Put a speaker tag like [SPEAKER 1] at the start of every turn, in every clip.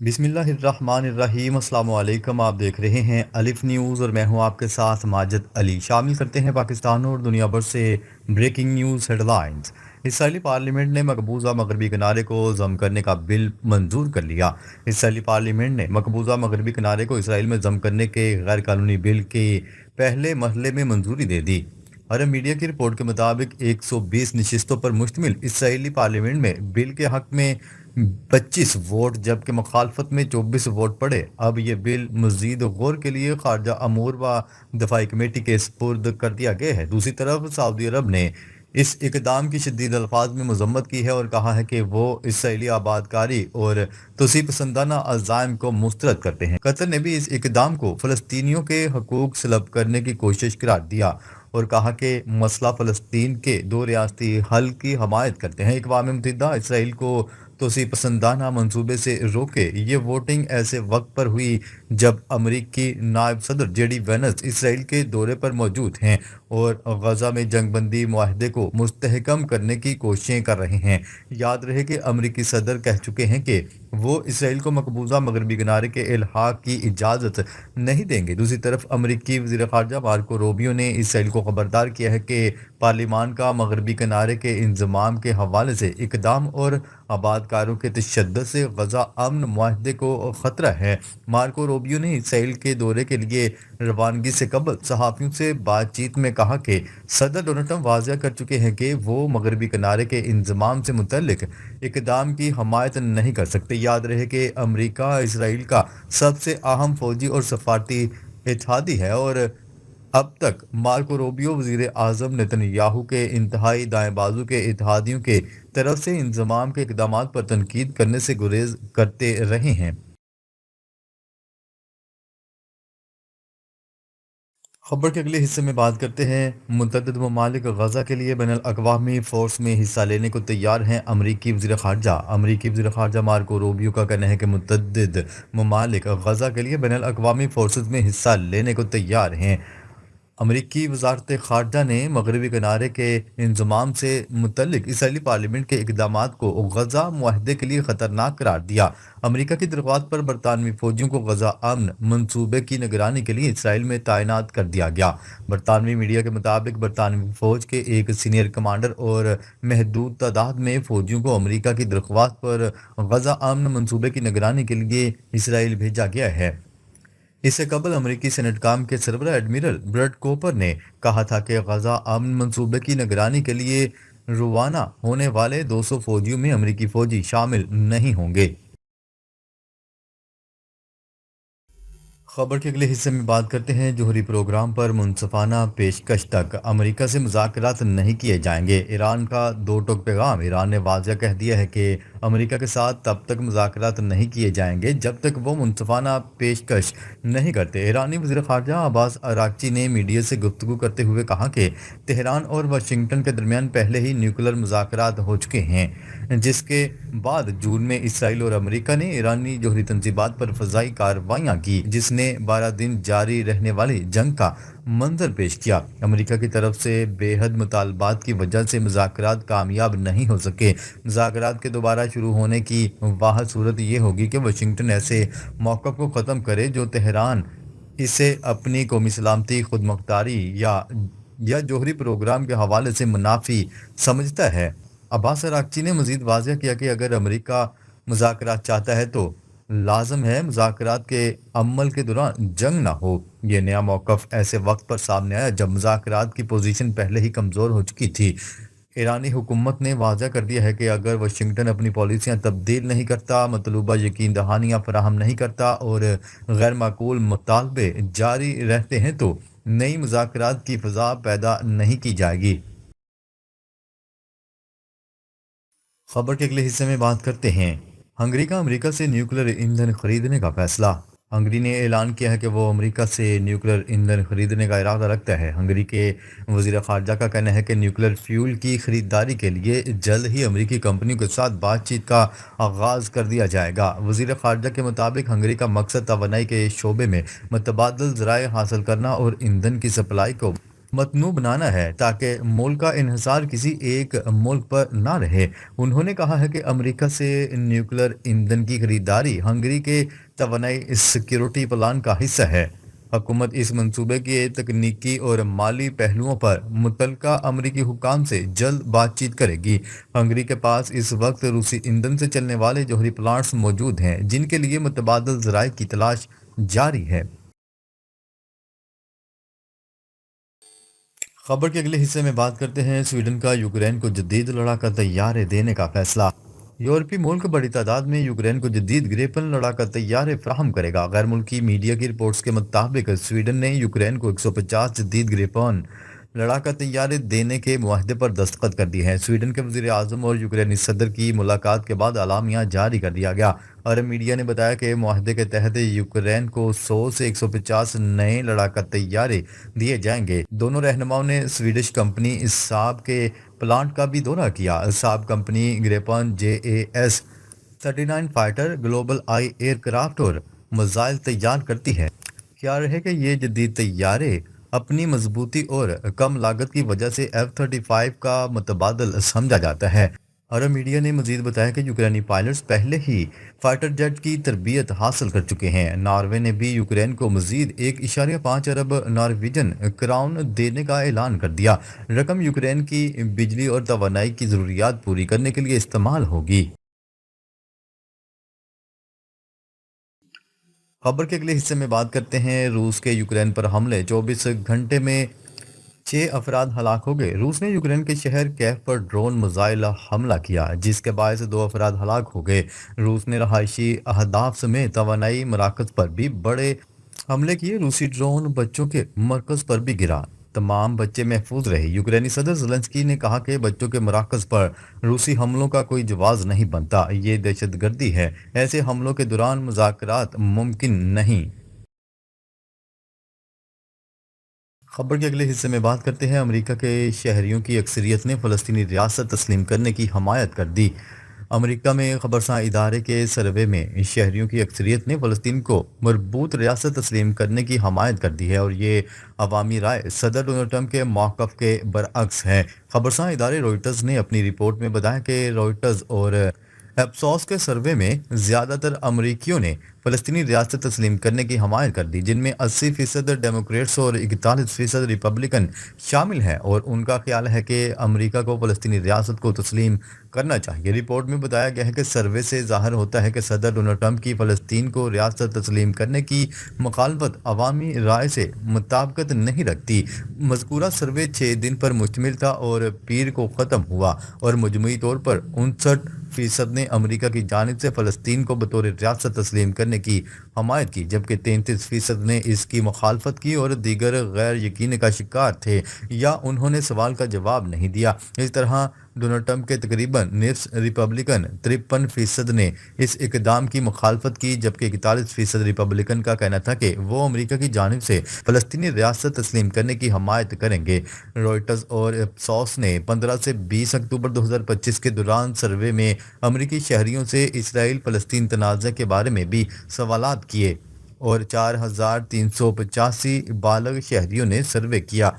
[SPEAKER 1] बिस्मिल्लाहिर्रहमानिर्रहीम। अस्सलाम वालेकुम। आप देख रहे हैं अलिफ न्यूज़ और मैं हूं आपके साथ माजिद अली। शामिल करते हैं पाकिस्तान और दुनिया भर से ब्रेकिंग न्यूज़ हेडलाइंस। इसराइली पार्लियामेंट ने मकबूजा मगरबी किनारे को ज़म करने का बिल मंजूर कर लिया। इसराइली पार्लियामेंट ने मकबूजा मगरबी किनारे को इसराइल में ज़म करने के गैर कानूनी बिल के पहले मरहले में मंजूरी दे दी। अरब मीडिया की रिपोर्ट के मुताबिक 120 नशिस्तों पर मुश्तमिल इसराइली पार्लियामेंट में बिल के हक में 25 वोट जबकि मुखालफत में 24 वोट पड़े। अब ये बिल मजीद गौर के लिए खारजा अमूर व दफाई कमेटी के स्पुर्द कर दिया गया है। दूसरी तरफ सऊदी अरब ने इस इकदाम की शदीद अल्फाज में मजम्मत की है और कहा है कि वो इसराइली आबादकारी और तोसी पसंदाना अज़ाइम को मुस्तरद करते हैं। कतर ने भी इस इकदाम को फ़लस्तीनियों के हकूक सलब करने की कोशिश करार दिया और कहा कि मसला फ़लस्तीन के दो रियासती हल की हमायत करते हैं। अक़वाम मुत्तहिदा इसराइल को तोसी पसंदाना मंसूबे से रोके। ये वोटिंग ऐसे वक्त पर हुई जब अमरीकी नायब सदर जेडी वेंस इसराइल के दौरे पर मौजूद हैं और गजा में जंगबंदी मुआहदे को मुस्तहकम करने की कोशिशें कर रहे हैं। याद रहे कि अमरीकी सदर कह चुके हैं कि वो इसराइल को मकबूजा मगरबी किनारे के इल्हाक की इजाज़त नहीं देंगे। दूसरी तरफ अमरीकी वज़ीर ख़ारजा मार्को रूबियो ने इसराइल को खबरदार किया है कि पार्लिमान का मगरबी किनारे के इंजमाम के हवाले से इकदाम और आबादकारों के तशद्दुद से गजा अमन मुआहदे को ख़तरा है। मार्को रूबियो ने इसराइल के दौरे के लिए रवानगी से कबल सहाफ़ियों से बातचीत में कहा कि सदर डोनाल्ड ट्रंप वाज़ह कर चुके हैं कि वो मगरबी किनारे के इंजमाम से मुतल्लिक इकदाम की हमायत नहीं कर सकते। याद रहे कि अमरीका इसराइल का सबसे अहम फौजी और सफारती इत्तेहादी है और अब तक मार्को रूबियो वज़ीर आज़म नेतन्याहू के इंतहाई दाएं बाजू के इत्तेहादियों के तरफ से इंजमाम के इकदामात पर तनकीद करने से गुरेज करते रहे हैं। खबर के अगले हिस्से में बात करते हैं। मुतअद्दिद ममालिक गजा के लिए बैनुल अक़वामी फ़ोर्स में हिस्सा लेने को तैयार हैं। अमरीकी वज़ीर ख़ारजा मार्को रूबियो का कहना है कि मुतअद्दिद ममालिक गजा के लिए बैनुल अक़वामी फ़ोर्सेस में हिस्सा लेने को तैयार हैं। अमरीकी वज़ारत ख़ारजा ने मगरबी किनारे के इंज़माम से मुतल्लिक इसराइली पार्लियामेंट के इक़दामात को गजा मुआहदे के लिए ख़तरनाक करार दिया। अमरीका की दरख्वास्त पर बरतानवी फ़ौजियों को गजा अमन मनसूबे की निगरानी के लिए इसराइल में तैनात कर दिया गया। बरतानवी मीडिया के मुताबिक बरतानवी फ़ौज के एक सीनियर कमांडर और महदूद तादाद में फ़ौजियों को अमरीका की दरख्वास्त पर गजा अमन मनसूबे की निगरानी के लिए इसराइल भेजा गया है। इससे कबल अमरीकी सेनेट काम के सरबराह एडमिरल ब्रड कोपर ने कहा था कि गजा अमन मंसूबे की निगरानी के लिए रवाना होने वाले 200 फौजियों में अमरीकी फौजी शामिल नहीं होंगे। खबर के अगले हिस्से में बात करते हैं। जोहरी प्रोग्राम पर मुनसफाना पेशकश तक अमेरिका से मुज़ाकरात नहीं किए जाएंगे। ईरान का दो टोक पैगाम। ईरान ने वाज़ह कह दिया है कि अमेरिका के साथ तब तक मुज़ाकरात नहीं किए जाएंगे जब तक वो मुनसफाना पेशकश नहीं करते। ईरानी वज़ीर ख़ारजा अब्बास अरागची ने मीडिया से गुफ्तगू करते हुए कहा कि तेहरान और वाशिंगटन के दरमियान पहले ही न्यूक्लियर मुज़ाकरात हो चुके हैं, जिसके बाद जून में इसराइल और अमेरिका ने ईरानी जोहरी तंजीबात पर फ़ज़ाई कार्रवाइयाँ की, जिसने 12 दिन जारी रहने वाली जंग का मंजर पेश किया। अमेरिका की तरफ से बेहद मुतालबात की वजह से मुज़ाकरात कामयाब नहीं हो सके। मुज़ाकरात के दोबारा शुरू होने की वाहिद सूरत ये होगी कि वाशिंगटन ऐसे मौक़िफ़ को ख़त्म करे जो तेहरान इसे अपनी कौमी सलामती, खुद मुख्तारी या जोहरी प्रोग्राम के हवाले से मुनाफी समझता है। अब्बास अरागची ने मज़ीद वाज़ह किया कि अगर अमेरिका मुज़ाकरात चाहता है तो लाज़िम है मुज़ाकरात के अमल के दौरान जंग ना हो। ये नया मौक़िफ़ ऐसे वक्त पर सामने आया जब मुज़ाकरात की पोजीशन पहले ही कमज़ोर हो चुकी थी। ईरानी हुकूमत ने वाज़ह कर दिया है कि अगर वाशिंगटन अपनी पॉलिसियाँ तब्दील नहीं करता, मतलूबा यकीन दहानियाँ फराहम नहीं करता और गैर माकूल मुतालबे जारी रहते हैं तो नई मुज़ाकरात की फ़ज़ा पैदा नहीं की जाएगी। खबर के अगले हिस्से में बात करते हैं। हंगरी का अमेरिका से न्यूक्लियर ईंधन खरीदने का फैसला। हंगरी ने ऐलान किया है कि वो अमेरिका से न्यूक्लियर ईंधन खरीदने का इरादा रखता है। हंगरी के वज़ीर ख़ारजा का कहना है कि न्यूक्लियर फ्यूल की खरीदारी के लिए जल्द ही अमेरिकी कंपनियों के साथ बातचीत का आगाज़ कर दिया जाएगा। वज़ीर ख़ारजा के मुताबिक हंगरी का मकसद तवानाई के शोबे में मुतबादिल ज़राए हासिल करना और ईंधन की सप्लाई को متنوع بنانا ہے تاکہ ملک کا انحصار کسی ایک ملک پر نہ رہے۔ انہوں نے کہا ہے کہ امریکہ سے نیوکلیر ایندھن کی خریداری ہنگری کے توانائی سیکیورٹی پلان کا حصہ ہے۔ حکومت اس منصوبے کے تکنیکی اور مالی پہلوؤں پر متعلقہ امریکی حکام سے جلد بات چیت کرے گی۔ ہنگری کے پاس اس وقت روسی ایندھن سے چلنے والے جوہری پلانٹس موجود ہیں جن کے لیے متبادل ذرائع کی تلاش جاری ہے۔ خبر کے اگلے حصے میں بات کرتے ہیں سویڈن کا یوکرین کو جدید لڑاکا طیارے دینے کا فیصلہ۔ یورپی ملک بڑی تعداد میں یوکرین کو جدید گریپن لڑاکا طیارے فراہم کرے گا۔ غیر ملکی میڈیا کی رپورٹس کے مطابق سویڈن نے یوکرین کو 150 جدید گریپن لڑاکا طیارے دینے کے معاہدے پر دستخط کر دی ہے۔ سویڈن کے وزیر اعظم اور یوکرینی صدر کی ملاقات کے بعد اعلامیہ جاری کر دیا گیا۔ عرب میڈیا نے بتایا کہ معاہدے کے تحت یوکرین کو 100 سے 150 نئے لڑاکا طیارے دیے جائیں گے۔ دونوں رہنماؤں نے سویڈش کمپنی اساب کے پلانٹ کا بھی دورہ کیا۔ Saab company Gripen JAS 39 fighter, global آئی ایئر کرافٹ اور میزائل تیار کرتی ہے۔ خیال رہے کہ یہ جدید طیارے اپنی مضبوطی اور کم لاگت کی وجہ سے F-35 کا متبادل سمجھا جاتا ہے۔ عرب میڈیا نے مزید بتایا کہ یوکرینی پائلٹس پہلے ہی فائٹر جیٹ کی تربیت حاصل کر چکے ہیں۔ ناروے نے بھی یوکرین کو مزید 1.5 ارب نارویجن کراؤن دینے کا اعلان کر دیا۔ رقم یوکرین کی بجلی اور توانائی کی ضروریات پوری کرنے کے لیے استعمال ہوگی۔ خبر کے اگلے حصے میں بات کرتے ہیں روس کے یوکرین پر حملے، 24 گھنٹے میں 6 افراد ہلاک ہو گئے۔ روس نے یوکرین کے شہر کیف پر ڈرون میزائل حملہ کیا جس کے باعث 2 افراد ہلاک ہو گئے۔ روس نے رہائشی اہداف سمیت توانائی مراکز پر بھی بڑے حملے کیے۔ روسی ڈرون بچوں کے مرکز پر بھی گرا، تمام بچے محفوظ رہے۔ یوکرینی صدر زیلنسکی نے کہا کہ بچوں کے مراکز پر روسی حملوں کا کوئی جواز نہیں بنتا، یہ دہشت گردی ہے، ایسے حملوں کے دوران مذاکرات ممکن نہیں۔ خبر کے اگلے حصے میں بات کرتے ہیں امریکہ کے شہریوں کی اکثریت نے فلسطینی ریاست تسلیم کرنے کی حمایت کر دی۔ امریکہ میں خبرساں ادارے کے سروے میں شہریوں کی اکثریت نے فلسطین کو مربوط ریاست تسلیم کرنے کی حمایت کر دی ہے اور یہ عوامی رائے صدر ڈونلڈ ٹرمپ کے موقف کے برعکس ہے۔ خبرساں ادارے روئٹرز نے اپنی رپورٹ میں بتایا کہ روئٹرز اور ایپسوس کے سروے میں زیادہ تر امریکیوں نے فلسطینی ریاست تسلیم کرنے کی حمایت کر دی، جن میں 80% ڈیموکریٹس اور 41% ریپبلکن شامل ہیں، اور ان کا خیال ہے کہ امریکہ کو فلسطینی ریاست کو تسلیم کرنا چاہیے۔ رپورٹ میں بتایا گیا ہے کہ سروے سے ظاہر ہوتا ہے کہ صدر ڈونلڈ ٹرمپ کی فلسطین کو ریاست تسلیم کرنے کی مخالفت عوامی رائے سے مطابقت نہیں رکھتی۔ مذکورہ سروے 6 دن پر مشتمل تھا اور پیر کو ختم ہوا، اور مجموعی طور پر 59% نے امریکہ کی جانب سے فلسطین کو بطور ریاست تسلیم کرنے کی حمایت کی، جبکہ 33% نے اس کی مخالفت کی اور دیگر غیر یقین کا شکار تھے یا انہوں نے سوال کا جواب نہیں دیا۔ اس طرح ڈونلڈ ٹرمپ کے تقریباً نصف ریپبلکن 53% نے اس اقدام کی مخالفت کی، جبکہ 41% ریپبلکن کا کہنا تھا کہ وہ امریکہ کی جانب سے فلسطینی ریاست تسلیم کرنے کی حمایت کریں گے۔ روئٹرز اور ایپسوس نے 15 سے 20 اکتوبر 2025 کے دوران سروے میں امریکی شہریوں سے اسرائیل فلسطین تنازع کے بارے میں بھی سوالات کیے اور 4385 بالغ شہریوں نے سروے کیا۔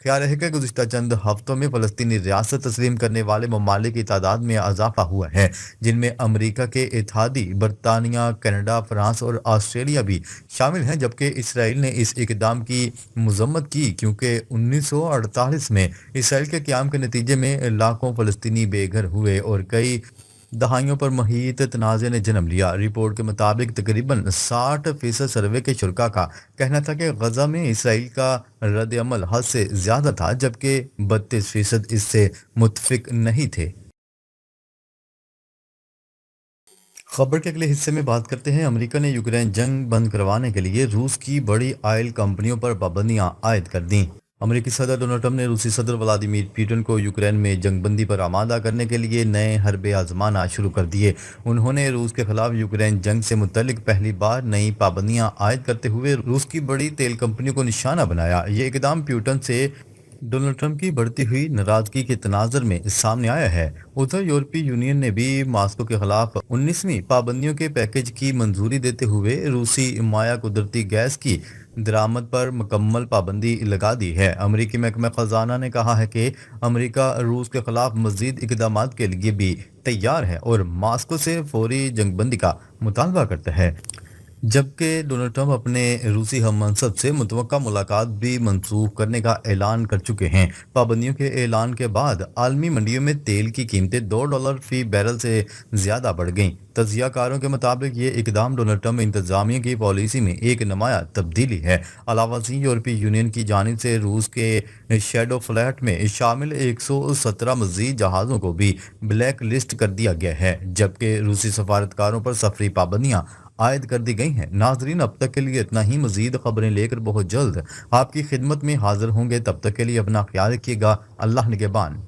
[SPEAKER 1] خیال ہے کہ گزشتہ چند ہفتوں میں فلسطینی ریاست تسلیم کرنے والے ممالک کی تعداد میں اضافہ ہوا ہے، جن میں امریکہ کے اتحادی، برطانیہ، کینیڈا، فرانس اور آسٹریلیا بھی شامل ہیں، جبکہ اسرائیل نے اس اقدام کی مذمت کی کیونکہ 1948 میں اسرائیل کے قیام کے نتیجے میں لاکھوں فلسطینی بے گھر ہوئے اور کئی دہائیوں پر محیط تنازع نے جنم لیا۔ رپورٹ کے مطابق تقریباً 60% سروے کے شرکاء کا کہنا تھا کہ غزہ میں اسرائیل کا رد عمل حد سے زیادہ تھا، جبکہ 32% اس سے متفق نہیں تھے۔ خبر کے اگلے حصے میں بات کرتے ہیں امریکہ نے یوکرین جنگ بند کروانے کے لیے روس کی بڑی آئل کمپنیوں پر پابندیاں عائد کر دیں۔ امریکی صدر ڈونلڈ ٹرمپ نے روسی صدر ولادیمیر پوٹن کو یوکرین میں جنگ بندی پر آمادہ کرنے کے لیے نئے حربے آزمانا شروع کر دیے۔ انہوں نے روس کے خلاف یوکرین جنگ سے متعلق پہلی بار نئی پابندیاں عائد کرتے ہوئے روس کی بڑی تیل کمپنیوں کو نشانہ بنایا۔ یہ اقدام پوٹن سے डोनाल्ड ट्रंप की बढ़ती हुई नाराजगी के तनाजर में सामने आया है। उधर यूरोपीय यूनियन ने भी मॉस्को के खिलाफ 19वीं पाबंदियों के पैकेज की मंजूरी देते हुए रूसी माया कुदरती गैस की दरामद पर मुकम्मल पाबंदी लगा दी है। अमरीकी महकमा खजाना ने कहा है कि अमरीका रूस के खिलाफ मजीद इकदाम के लिए भी तैयार है और मॉस्को से फौरी जंगबंदी का मुतालबा करता है। जबकि डोनाल्ड ट्रंप अपने रूसी हम मनसब से मुतवक्का मुलाकात भी मनसूख करने का ऐलान कर चुके हैं। पाबंदियों के ऐलान के बाद आलमी मंडियों में तेल की कीमतें $2 फी बैरल से ज़्यादा बढ़ गईं। तजियाकारों के मुताबिक ये इकदाम डोनाल्ड ट्रंप इंतजामिया की पॉलिसी में एक नुमाया तब्दीली है। अलावा से यूरोपीय यूनियन की जानिब से रूस के शेडो फ्लैट में शामिल 117 मजीद जहाज़ों को भी ब्लैक लिस्ट कर दिया गया है, जबकि रूसी सफारतकारों पर सफरी पाबंदियाँ आयद कर दी गई हैं। नाजरीन, अब तक के लिए इतना ही। मजीद खबरें लेकर बहुत जल्द आपकी खिदमत में हाजिर होंगे। तब तक के लिए अपना ख्याल रखिएगा। अल्लाह निगहबान।